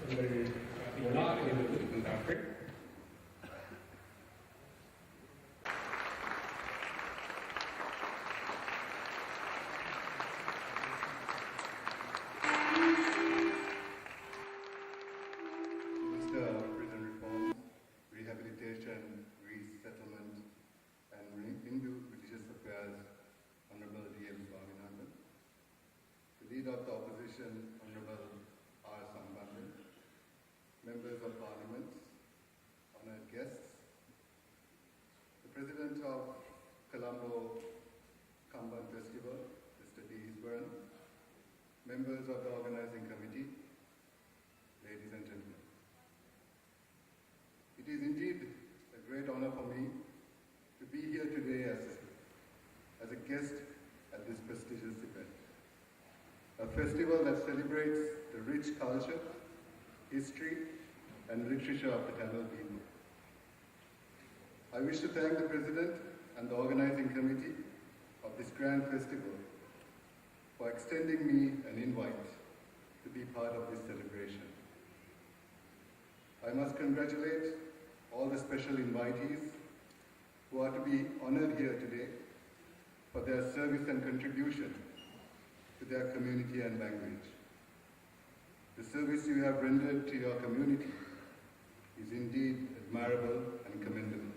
người của nó thì được từ Africa. Minister of Prison Reforms, Rehabilitation, Resettlement, and Hindu Religious Affairs, Honorable D.M. Swaminathan, the Leader of the Opposition, Honorable R. Sambandhan, Members of Parliament, honored guests, the President of Colombo Kampan Festival, Mr. D. Wijewardene, members of the Organizing Committee, ladies and gentlemen. It is indeed a great honor for me to be here today as a guest at this prestigious event. A festival that celebrates the rich culture, history, and literature of the Tamil people. I wish to thank the President and the Organizing Committee of this grand festival for extending me an invite to be part of this celebration. I must congratulate all the special invitees who are to be honored here today for their service and contribution to their community and language. The service you have rendered to your community is indeed admirable and commendable.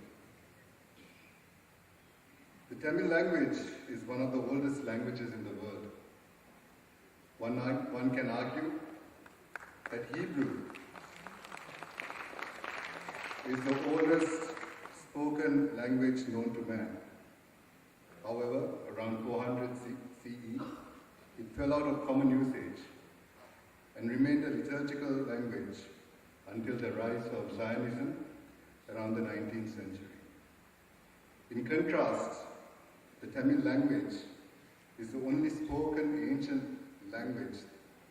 The Tamil language is one of the oldest languages in the world. One can argue that Hebrew is the oldest spoken language known to man. However, around 400 CE, it fell out of common usage and remained a liturgical language until the rise of Zionism around the 19th century. In contrast, the Tamil language is the only spoken ancient language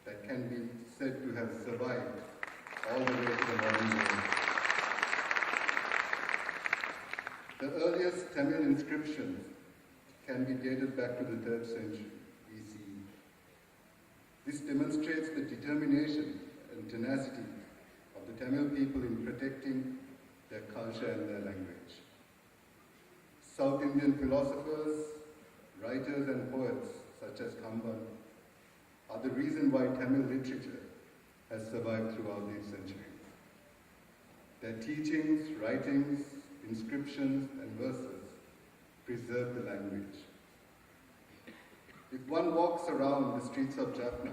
that can be said to have survived all the way to the modern day. The earliest Tamil inscriptions can be dated back to the 3rd century BCE. This demonstrates the determination and tenacity of the Tamil people in protecting their culture and their language. South Indian philosophers, writers and poets such as Kampan are the reason why Tamil literature has survived throughout these centuries. Their teachings, writings, inscriptions and verses preserve the language. If one walks around the streets of Jaffna,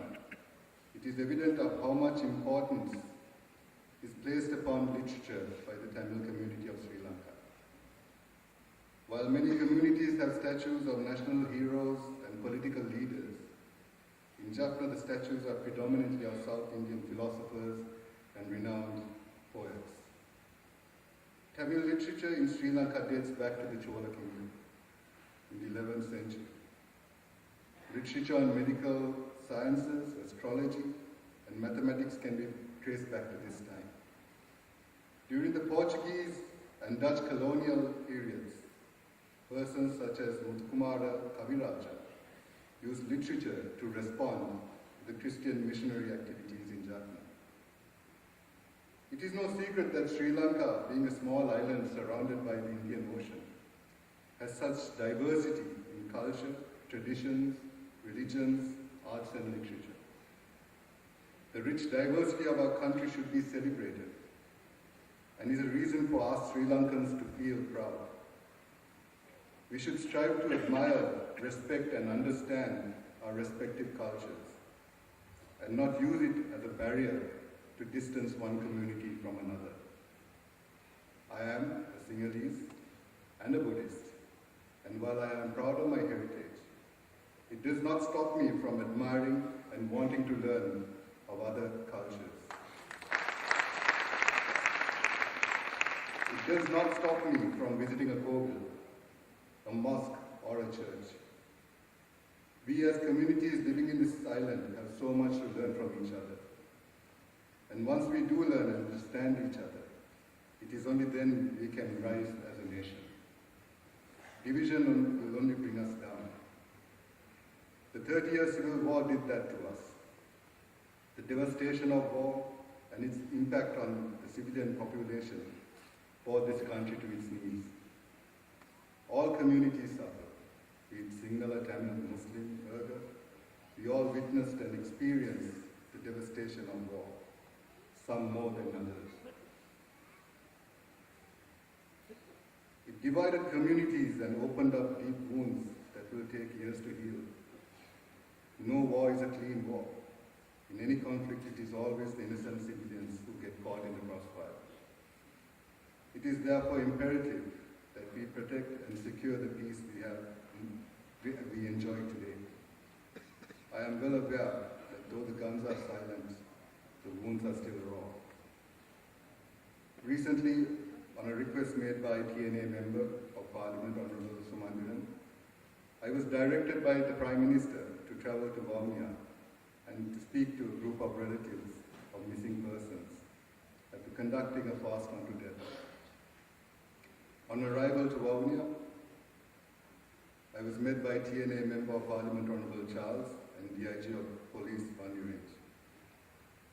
it is evident of how much importance is placed upon literature by the Tamil community of Sri Lanka. While many communities have statues of national heroes and political leaders, in Jaffna the statues are predominantly of South Indian philosophers and renowned poets. Tamil literature in Sri Lanka dates back to the Chola kingdom in the 11th century. Literature on medical sciences, astrology, and mathematics can be traced back to this time. During the Portuguese and Dutch colonial periods, persons such as Muthukumara Kaviraja used literature to respond to the Christian missionary activities in Jaffna. It is no secret that Sri Lanka, being a small island surrounded by the Indian Ocean, has such diversity in culture, traditions, religions, arts and literature. The rich diversity of our country should be celebrated and is a reason for us Sri Lankans to feel proud. We should strive to admire, respect and understand our respective cultures and not use it as a barrier to distance one community from another. I am a Sinhalese and a Buddhist, and while I am proud of my heritage, it does not stop me from admiring and wanting to learn of other cultures. It does not stop me from visiting a kobil, a mosque or a church. We as communities living in this island have so much to learn from each other. And once we do learn and understand each other, it is only then we can rise as a nation. Division will only bring us down. The 30-year civil war did that to us. The devastation of war, and its impact on the civilian population brought this country to its knees. All communities suffer, be it Sinhala, Tamil, Muslim, Urdu. We all witnessed and experienced the devastation of war, some more than others. It divided communities and opened up deep wounds that will take years to heal. No war is a clean war. In any conflict, it is always the innocent civilians who get caught in the crossfire. It is therefore imperative that we protect and secure the peace we enjoy today. I am well aware that though the guns are silent, the wounds are still raw. Recently, on a request made by TNA Member of Parliament, Honorable Sumandiran, I was directed by the Prime Minister to travel to Vavuniya and to speak to a group of relatives of missing persons after conducting a fast unto death. On arrival to Vavuniya, I was met by TNA Member of Parliament Honorable Charles and DIG of Police Banyu Range.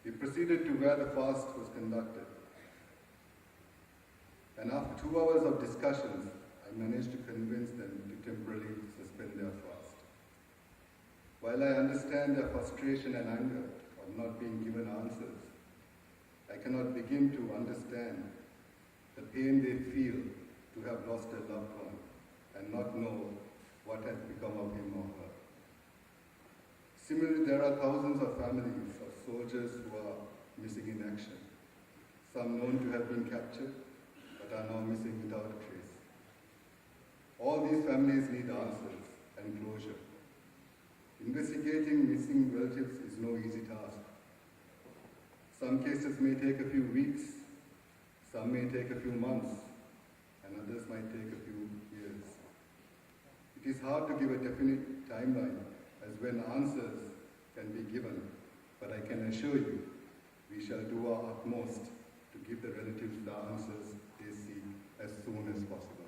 We proceeded to where the fast was conducted. And after 2 hours of discussions, I managed to convince them to temporarily suspend their fast. While I understand their frustration and anger of not being given answers, I cannot begin to understand the pain they feel to have lost a loved one and not know what has become of him or her. Similarly, there are thousands of families of soldiers who are missing in action, some known to have been captured, but are now missing without a trace. All these families need answers and closure. Investigating missing relatives is no easy task. Some cases may take a few weeks, some may take a few months, and others might take a few years. It is hard to give a definite timeline as when answers can be given, but I can assure you we shall do our utmost to give the relatives the answers they seek as soon as possible.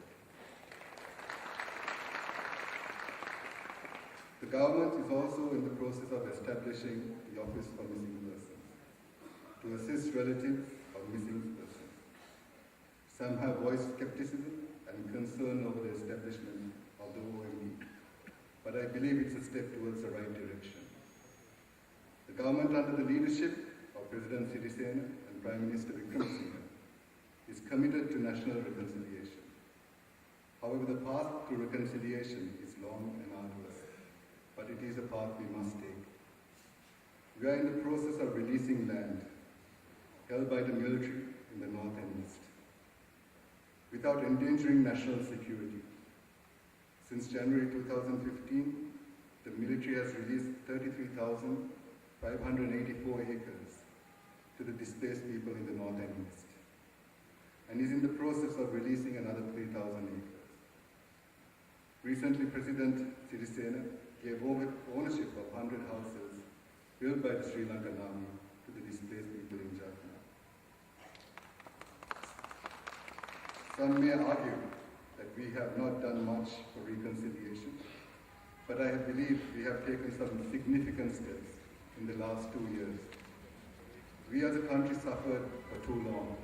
The government is also in the process of establishing the Office for Missing Persons to assist relatives of missing persons. Some have voiced skepticism and concern over the establishment of the OMP, but I believe it's a step towards the right direction. The government, under the leadership of President Sirisena and Prime Minister Wickremesinghe, is committed to national reconciliation. However, the path to reconciliation is long and arduous, but it is a path we must take. We are in the process of releasing land held by the military in the north and east, without endangering national security. Since January 2015, the military has released 33,584 acres to the displaced people in the north and east, and is in the process of releasing another 3,000 acres. Recently, President Sirisena gave over ownership of 100 houses built by the Sri Lankan Army to the displaced people in Jaffna. Some may argue that we have not done much for reconciliation, but I believe we have taken some significant steps in the last 2 years. We as a country suffered for too long.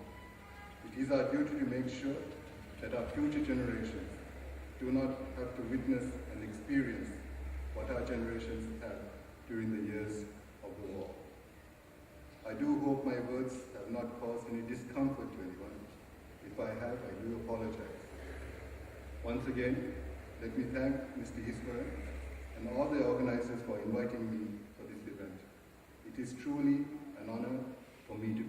It is our duty to make sure that our future generations do not have to witness and experience what our generations had during the years of the war. I do hope my words have not caused any discomfort to anyone. If I have, I do apologize. Once again, let me thank Mr. Iswaran and all the organizers for inviting me for this event. It is truly an honor for me to